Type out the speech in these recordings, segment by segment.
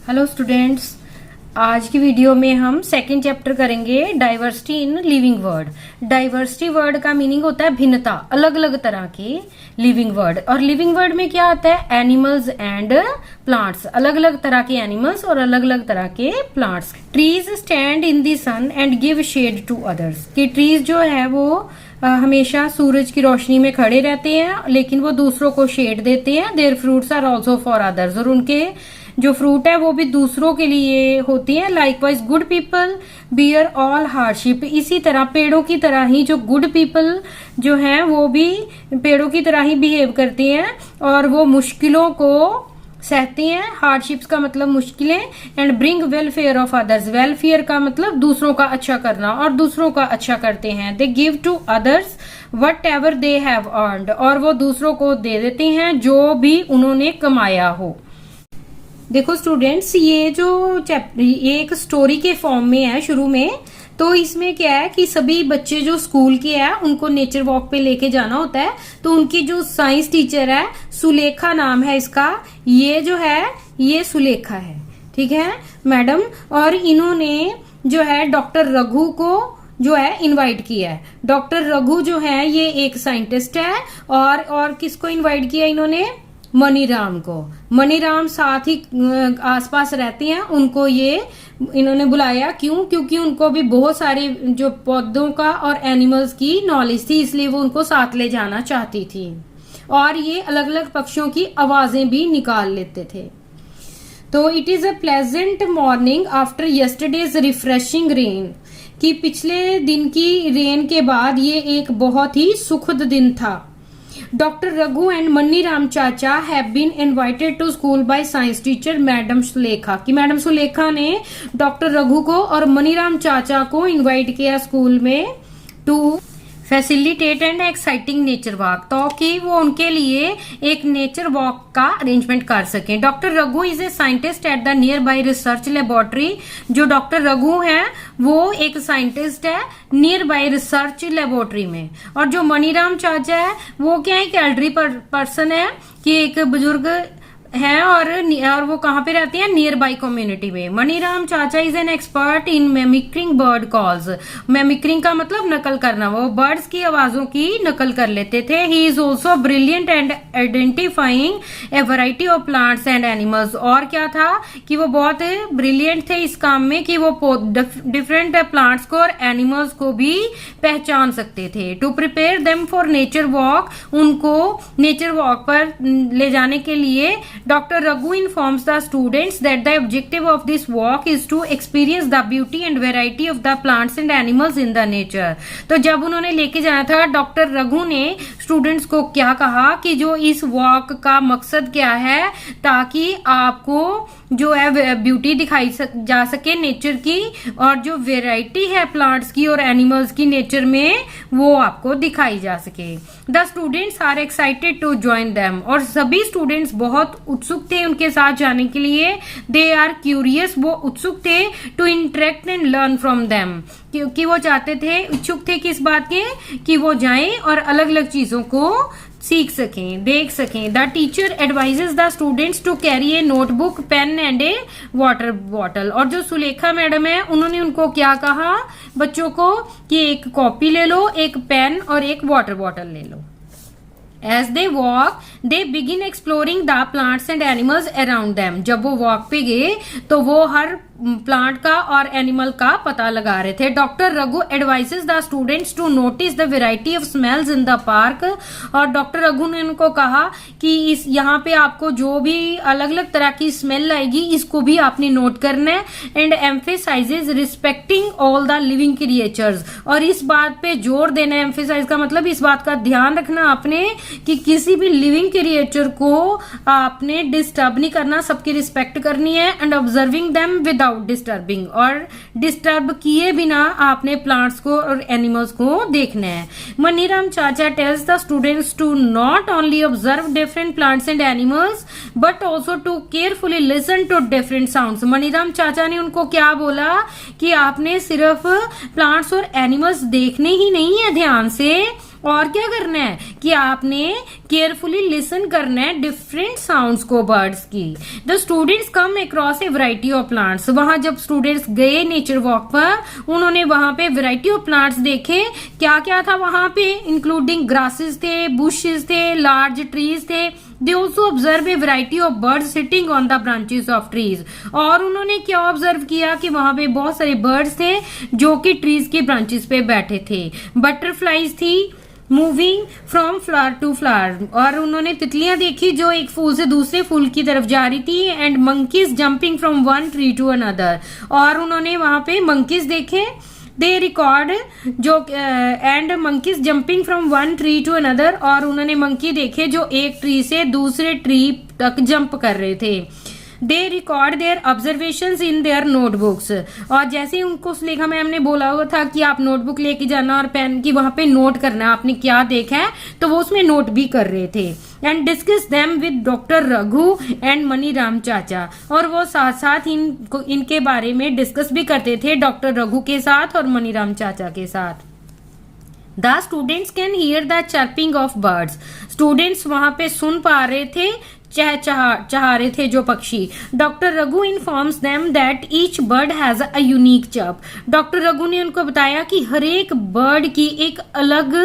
Hello students, आज की video में हम सेकंड चैप्टर करेंगे diversity in living word. Diversity word का मीनिंग होता है भिन्नता, अलग अलग तरह के लिविंग वर्ड। और लिविंग वर्ड में क्या आता है? एनिमल्स एंड प्लांट्स, अलग अलग तरह के एनिमल्स और अलग अलग तरह के plants. Trees stand in the sun and give shade to others. कि ट्रीज जो है वो हमेशा सूरज की रोशनी में खड़े रहते हैं, लेकिन वो दूसरों को शेड देते हैं। Their fruits are also for others, और उनके जो फ्रूट है वो भी दूसरों के लिए होती है। Likewise good people bear all hardship. इसी तरह पेड़ों की तरह ही जो गुड पीपल जो हैं वो भी पेड़ों की तरह ही बिहेव करते हैं और वो मुश्किलों को सहते हैं। हार्डशिप्स का मतलब मुश्किलें। And bring welfare of others. Welfare का मतलब दूसरों का अच्छा करना, और दूसरों का अच्छा करते हैं। They give to others whatever they have earned. और वो दूसरों को दे देते हैं जो भी उन्होंने कमाया हो। देखो स्टूडेंट्स, ये जो चैप्टर ये एक स्टोरी के फॉर्म में है शुरू में। तो इसमें क्या है कि सभी बच्चे जो स्कूल के हैं उनको नेचर वॉक पे लेके जाना होता है। तो उनकी जो साइंस टीचर है, सुलेखा नाम है इसका, ये जो है ये सुलेखा है, ठीक है मैडम। और इन्होंने जो है डॉक्टर रघु को जो है इनवाइट किया है। डॉक्टर रघु जो है ये एक साइंटिस्ट है। और किसको इनवाइट किया इन्होंने? मनीराम को। मनीराम साथ ही आसपास रहते हैं, उनको ये इन्होंने बुलाया। क्यों? क्योंकि उनको भी बहुत सारे जो पौधों का और एनिमल्स की नॉलेज थी, इसलिए वो उनको साथ ले जाना चाहती थी। और ये अलग अलग पक्षियों की आवाजें भी निकाल लेते थे। तो it is a pleasant morning after yesterday's refreshing rain. कि पिछले दिन की रेन के बाद ये एक बहुत ही सुखद दिन था। Doctor Raghu and Maniram chacha have been invited to school by science teacher madam Sulekha. कि मैडम सुलेखा ने डॉक्टर रघु को और मनीराम चाचा को इनवाइट किया स्कूल में to facilitate and exciting nature walk, तो कि वो उनके लिए एक नेचर वॉक का अरेंजमेंट कर सकें। Doctor Raghu is a scientist at the near by research laboratory. जो डॉक्टर रघु हैं वो एक साइंटिस्ट है नियर बाय रिसर्च लेबोरेटरी में। और जो मनीराम चाचा है वो क्या है? एक एल्डरी पर्सन है, कि एक बुजुर्ग है। और वो कहाँ पे रहते हैं? नियर बाई कम्युनिटी में। मनीराम चाचा is an expert in mimicking bird calls. Mimicking का मतलब नकल करना, वो बर्ड्स की आवाजों की नकल कर लेते थे। He is also brilliant and identifying A variety of plants and animals. और क्या था कि वो बहुत ब्रिलियंट थे इस काम में कि वो डिफरेंट प्लांट्स को और एनिमल्स को भी पहचान सकते थे। To prepare them for nature walk, उनको नेचर वॉक पर ले जाने के लिए Dr. Raghu informs the students that the objective of this walk is to experience the beauty and variety of the plants and animals in the nature. तो जब उन्होंने लेके जाना था, डॉक्टर रघु ने स्टूडेंट्स को क्या कहा कि जो इस वॉक का मकसद क्या है, ताकि आपको जो है ब्यूटी दिखाई जा सके नेचर की, और जो वेराइटी है प्लांट्स की और एनिमल्स की नेचर में, वो आपको दिखाई जा सके। The students are excited to join them. और सभी स्टूडेंट्स बहुत उत्सुक थे उनके साथ जाने के लिए। दे आर क्यूरियस, वो उत्सुक थे। To interact and learn from them, क्योंकि वो चाहते थे, इच्छुक थे किस बात के? कि वो जाएं और अलग अलग चीजों को सीख सकें, देख सकें। The teacher advises the students to carry a notebook, pen and a water bottle. और जो सुलेखा मैडम है उन्होंने उनको क्या कहा बच्चों को? कि एक कॉपी ले लो, एक पेन और एक वाटर बॉटल ले लो। As they walk, they begin exploring the plants and animals around them. जब वो वॉक पे गए तो वो हर प्लांट का और एनिमल का पता लगा रहे थे। Doctor Raghu advises the students to notice the variety of smells in the park. और डॉक्टर रघु ने उनको कहा कि इस यहाँ पे आपको जो भी अलग अलग तरह की स्मेल आएगी, इसको भी आपने नोट करना है। And emphasises respecting all the living creatures. और इस बात पे जोर देना, एम्फेसाइज का मतलब इस बात का ध्यान रखना आपने कि किसी भी लिविंग क्रिएचर को आपने डिस्टर्ब नहीं करना, सबकी रिस्पेक्ट करनी है। And observing them without disturbing, और डिस्टर्ब किए बिना आपने प्लांट्स को और एनिमल्स को देखना है। Maniram chacha tells the students to not only observe different plants and animals but also to carefully listen to different sounds. Maniram chacha ने उनको क्या बोला कि आपने सिर्फ प्लांट्स और एनिमल्स देखने ही नहीं है ध्यान से, और क्या करना है कि आपने केयरफुली लिसन करना है डिफरेंट साउंड्स को बर्ड्स की। The students come across A variety of plants. वहां जब स्टूडेंट्स गए नेचर वॉक पर, उन्होंने वहां पे वैरायटी ऑफ प्लांट्स देखे। क्या क्या था वहां पे? इंक्लूडिंग ग्रासेस थे, बुशेस थे, लार्ज ट्रीज थे। They also observe a variety of birds sitting on the branches of trees। और उन्होंने क्या ऑब्जर्व किया कि वहां पे बहुत सारे बर्ड्स थे जो कि ट्रीज के ब्रांचेस पे बैठे थे। बटरफ्लाईज थी moving from flower to flower. और उन्होंने तितलियां देखी जो एक फूल से दूसरे फूल की तरफ जा रही थी। And monkeys jumping from one tree to another. और उन्होंने वहां पे मंकीज देखे। दे रिकॉर्ड जो and monkeys jumping from one tree to another. और उन्होंने मंकी देखे जो एक ट्री से दूसरे ट्री तक जंप कर रहे थे। They record their observations in their notebooks. और जैसे ही उनको सुलेखा मैम ने बोला हुआ था कि आप नोटबुक लेके जाना और पेन की वहां पे नोट करना आपने क्या देखा है, तो वो उसमें नोट भी कर रहे थे। And discuss them with doctor Raghu and Maniram चाचा। और वो साथ साथ इनके बारे में डिस्कस भी करते थे डॉक्टर रघु के साथ और मनीराम चाचा के साथ। The students can hear the chirping of birds. Students वहां पे सुन पा रहे थे चाह रहे थे जो पक्षी। Doctor Raghu informs them that each bird has a unique chirp. Doctor Raghu ने उनको बताया कि हर एक बर्ड की एक अलग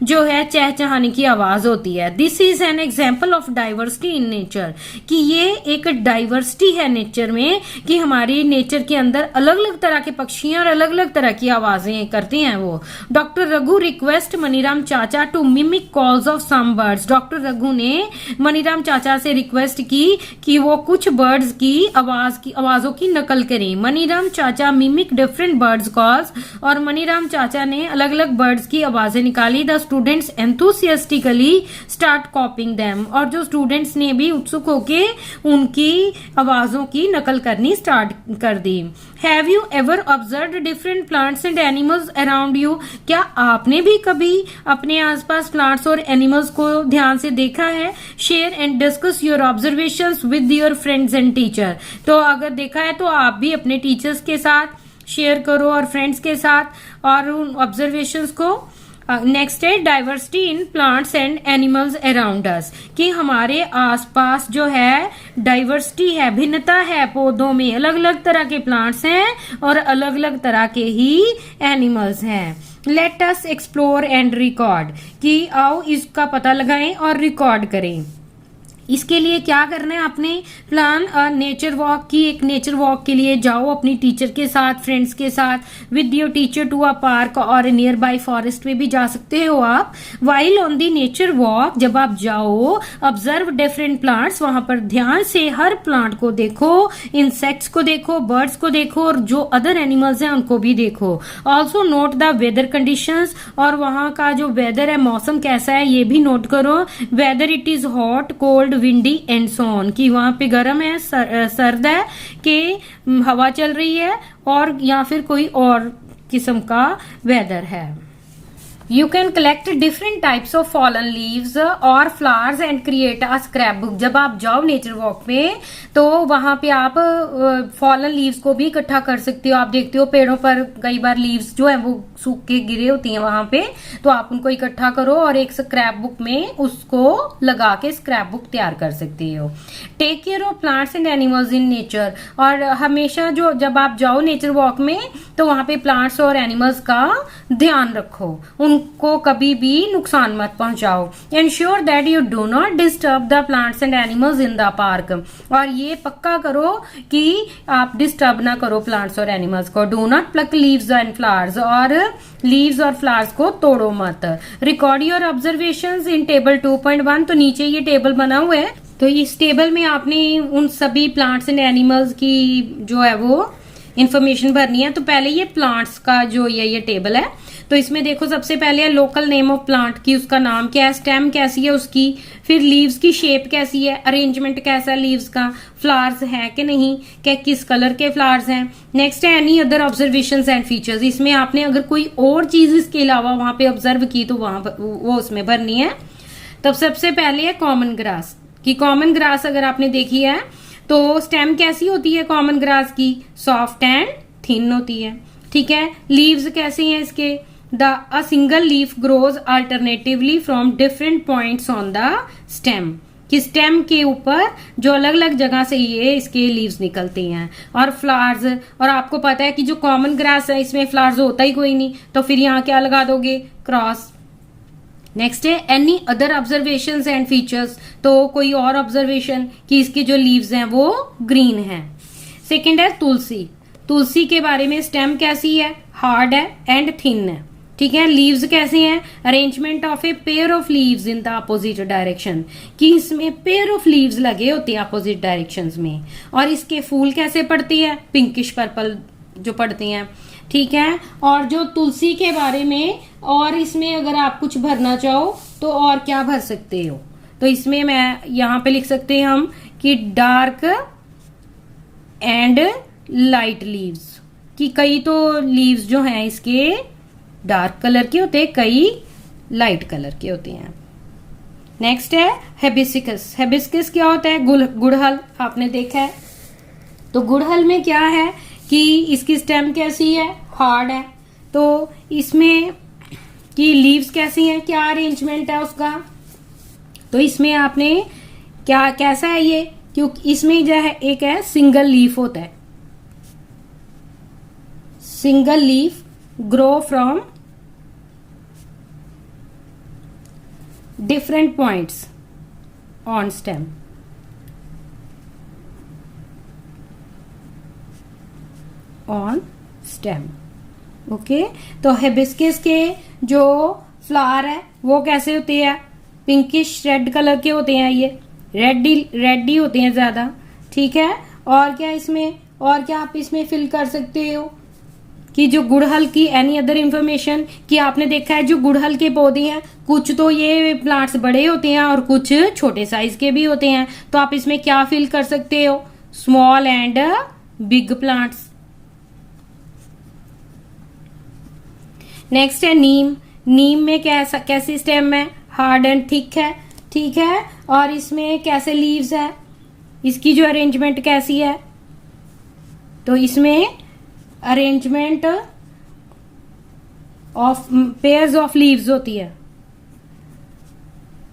जो है चहचहाने की आवाज होती है। This is an example of diversity in nature. कि ये एक डाइवर्सिटी है नेचर में, कि हमारी नेचर के अंदर अलग अलग तरह के पक्षियां और अलग अलग तरह की आवाजें करते हैं वो। Doctor Raghu request Maniram chacha to mimic calls of some birds. Doctor Raghu ने मनीराम चाचा से रिक्वेस्ट की कि वो कुछ बर्ड्स की आवाजों की नकल करें। मनीराम चाचा मिमिक डिफरेंट बर्ड्स कॉल्स। और मनीराम चाचा ने अलग अलग बर्ड्स की आवाजें निकाली। The students enthusiastically start कॉपिंग them. और जो स्टूडेंट्स ने भी उत्सुक होके उनकी आवाजों की नकल करनी स्टार्ट कर दी। Have you ever observe different plants and animals around you. क्या आपने भी कभी अपने आसपास प्लांट्स और एनिमल्स को ध्यान से देखा है? Share and discuss your observations with your friends and teacher. तो अगर देखा है तो आप भी अपने टीचर्स के साथ शेयर करो और फ्रेंड्स के साथ और उन ऑब्जर्वेशंस को। नेक्स्ट है diversity in plants and animals around us. कि हमारे आसपास जो है डाइवर्सिटी है, भिन्नता है पौधों में। अलग अलग तरह के प्लांट्स हैं और अलग अलग तरह के ही एनिमल्स हैं। Let us explore and record. कि आओ इसका पता लगाएं और रिकॉर्ड करें। इसके लिए क्या करना है आपने? प्लान नेचर वॉक की। एक नेचर वॉक के लिए जाओ अपनी टीचर के साथ, फ्रेंड्स के साथ, with your teacher to a park और नियर बाय फॉरेस्ट में भी जा सकते हो आप। While on the nature walk, जब आप जाओ, ऑब्जर्व डिफरेंट प्लांट्स। वहां पर ध्यान से हर प्लांट को देखो, इंसेक्ट्स को देखो, बर्ड्स को देखो और जो अदर एनिमल्स हैं उनको भी देखो। Also note the weather conditions. और वहां का जो वेदर है, मौसम कैसा है, ये भी नोट करो। Whether it is hot, cold, windy and so on. कि वहां पे गर्म है, सर्द है, कि हवा चल रही है और या फिर कोई और किस्म का वेदर है। You can collect different types of fallen leaves or flowers and create a scrapbook। जब आप जाओ नेचर वॉक में तो वहां पे आप फॉलन लीव्स को भी इकट्ठा कर सकते हो। आप देखते हो पेड़ों पर कई बार लीव्स जो है वो सूख के गिरे होती हैं वहां पे, तो आप उनको इकट्ठा करो और एक स्क्रैप बुक में उसको लगा के स्क्रैप बुक तैयार कर सकती हो। Take care of plants and animals in nature. और हमेशा जो जब आप जाओ नेचर वॉक में तो वहां पे प्लांट्स और एनिमल्स का ध्यान रखो, उनको कभी भी नुकसान मत पहुंचाओ। Ensure that you do not disturb the plants and animals in the park. और ये पक्का करो कि आप डिस्टर्ब ना करो प्लांट्स और एनिमल्स को। Do not plug leaves and flowers. और लीव्स और फ्लावर्स को तोड़ो मत। Record your observations in table 2.1। तो नीचे ये टेबल बना हुआ है, तो इस टेबल में आपने उन सभी प्लांट्स एंड एनिमल्स की जो है वो इंफॉर्मेशन भरनी है। तो पहले ये प्लांट्स का जो ये टेबल है, तो इसमें देखो सबसे पहले है लोकल नेम ऑफ प्लांट की, उसका नाम क्या है, स्टेम कैसी है उसकी, फिर लीव्स की शेप कैसी है, अरेंजमेंट कैसा है लीव्स का, फ्लावर्स है कि नहीं, क्या किस कलर के फ्लावर्स हैं। नेक्स्ट है any other observations and features. इसमें आपने अगर कोई और चीज इसके अलावा वहां पे ऑब्जर्व की तो वहां पर वो उसमें भरनी है। तब सबसे पहले है कॉमन ग्रास की। कॉमन ग्रास अगर आपने देखी है तो स्टेम कैसी होती है कॉमन ग्रास की, सॉफ्ट एंड थिन होती है। ठीक है, लीव्स कैसी हैं इसके, a single leaf grows alternatively from different points on the stem, कि स्टेम के ऊपर जो अलग अलग जगह से ये इसके लीव्स निकलते हैं। और फ्लावर्स, और आपको पता है कि जो कॉमन ग्रास है इसमें फ्लावर्स होता ही कोई नहीं, तो फिर यहाँ क्या लगा दोगे, क्रॉस। नेक्स्ट है any other observation and features, तो कोई और ऑब्जर्वेशन कि इसके जो लीव्स हैं वो ग्रीन है। सेकेंड है तुलसी, तुलसी के बारे में स्टेम कैसी है, हार्ड है एंड थिन है, ठीक है। लीव्स कैसे हैं, arrangement of a pair of leaves in the opposite direction, कि इसमें पेयर ऑफ लीव्स लगे होते हैं अपोजिट डायरेक्शंस में। और इसके फूल कैसे पड़ती है, पिंकिश पर्पल जो पड़ती हैं, ठीक है। और जो तुलसी के बारे में, और इसमें अगर आप कुछ भरना चाहो तो और क्या भर सकते हो, तो इसमें मैं यहाँ पे लिख सकते हैं हम कि डार्क एंड लाइट लीव्स, कि कई तो लीव्स जो हैं इसके डार्क कलर के होते हैं, कई लाइट कलर के होते हैं। नेक्स्ट है हेबिस्कस, हेबिस्कस क्या होता है, गुड़हल, आपने देखा है। तो गुड़हल में क्या है कि इसकी स्टेम कैसी है, हार्ड है। तो इसमें की लीव्स कैसी हैं, क्या अरेंजमेंट है उसका, तो इसमें आपने क्या, कैसा है ये, क्योंकि इसमें जो है एक है सिंगल लीफ होता है, single leaf grow from different points on stem, on stem, okay. तो हिबिस्कस के जो फ्लावर है वो कैसे होते हैं, पिंकिश रेड कलर के होते हैं, ये रेड ही होते हैं ज्यादा, ठीक है। और क्या इसमें, और क्या आप इसमें फिल कर सकते हो कि जो गुड़हल की एनी अदर इंफॉर्मेशन, कि आपने देखा है जो गुड़हल के पौधे हैं कुछ तो ये प्लांट्स बड़े होते हैं और कुछ छोटे साइज के भी होते हैं, तो आप इसमें क्या फिल कर सकते हो, small and big plants. Next है नीम, नीम में कैसी स्टेम है, हार्ड एंड थिक है, ठीक है। और इसमें कैसे लीव्स है, इसकी जो अरेंजमेंट कैसी है, तो इसमें arrangement of pairs of leaves होती है,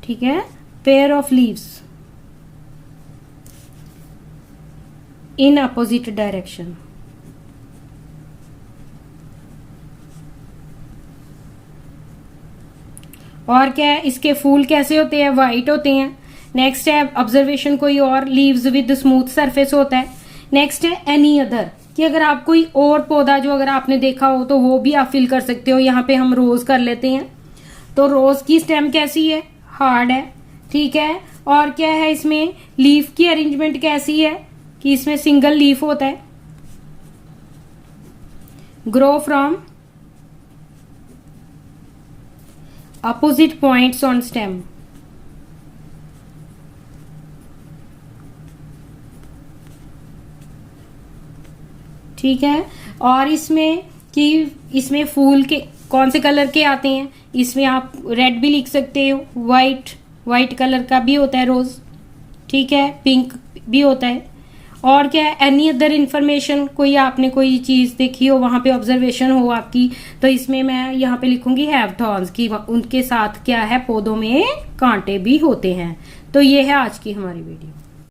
ठीक है, pair of leaves in opposite direction. और क्या है, इसके फूल कैसे होते हैं, वाइट होते हैं। नेक्स्ट है ऑब्जर्वेशन कोई और, लीव्स विद स्मूथ सरफेस होता है। नेक्स्ट है एनी अदर, कि अगर आप कोई और पौधा जो अगर आपने देखा हो तो वो भी आप फिल कर सकते हो। यहाँ पे हम रोज कर लेते हैं, तो रोज की स्टेम कैसी है, हार्ड है, ठीक है। और क्या है इसमें, लीफ की अरेंजमेंट कैसी है, कि इसमें सिंगल लीफ होता है, grow from opposite points on stem, ठीक है। और इसमें कि इसमें फूल के कौन से कलर के आते हैं, इसमें आप रेड भी लिख सकते हो, वाइट कलर का भी होता है रोज, ठीक है, पिंक भी होता है। और क्या है, एनी अदर इंफॉर्मेशन, कोई आपने कोई चीज देखी हो, वहां पे ऑब्जर्वेशन हो आपकी, तो इसमें मैं यहाँ पे लिखूंगी हैव थॉर्न्स, की उनके साथ क्या है, पौधों में कांटे भी होते हैं। तो ये है आज की हमारी वीडियो।